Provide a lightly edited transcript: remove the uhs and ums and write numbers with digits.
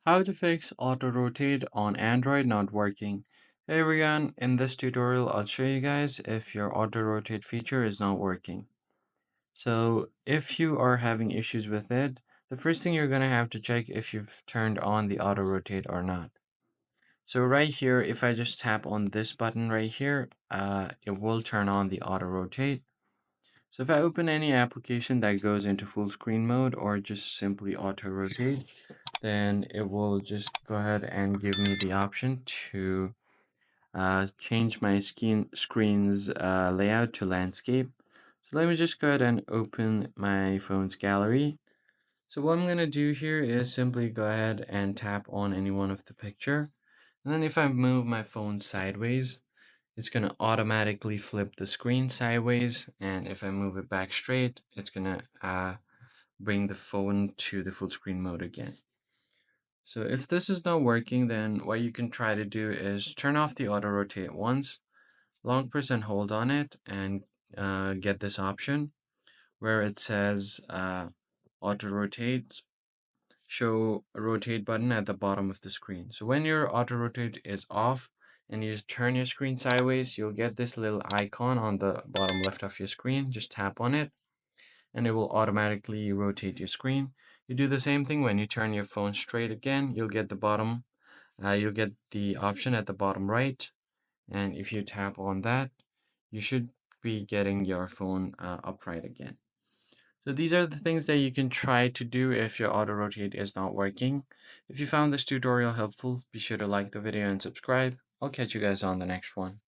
How to fix auto rotate on Android not working. Hey everyone, in this tutorial I'll show you guys if your auto rotate feature is not working. So if you are having issues with it, the first thing you're going to have to check if you've turned on the auto rotate or not. So right here, if I just tap on this button right here, it will turn on the auto rotate. So if I open any application that goes into full screen mode or just simply auto rotate, then it will just go ahead and give me the option to change my screen's layout to landscape. So let me just go ahead and open my phone's gallery. So what I'm going to do here is simply go ahead and tap on any one of the picture. And then if I move my phone sideways, it's going to automatically flip the screen sideways. And if I move it back straight, it's going to bring the phone to the full screen mode again. So if this is not working, then what you can try to do is turn off the auto rotate once, long press and hold on it, and get this option where it says auto rotate, show a rotate button at the bottom of the screen. So when your auto rotate is off and you turn your screen sideways, you'll get this little icon on the bottom left of your screen. Just tap on it and it will automatically rotate your screen. You do the same thing when you turn your phone straight again, you'll get the option at the bottom right, and if you tap on that, you should be getting your phone upright again. So these are the things that you can try to do if your auto rotate is not working. If you found this tutorial helpful, be sure to like the video and subscribe. I'll catch you guys on the next one.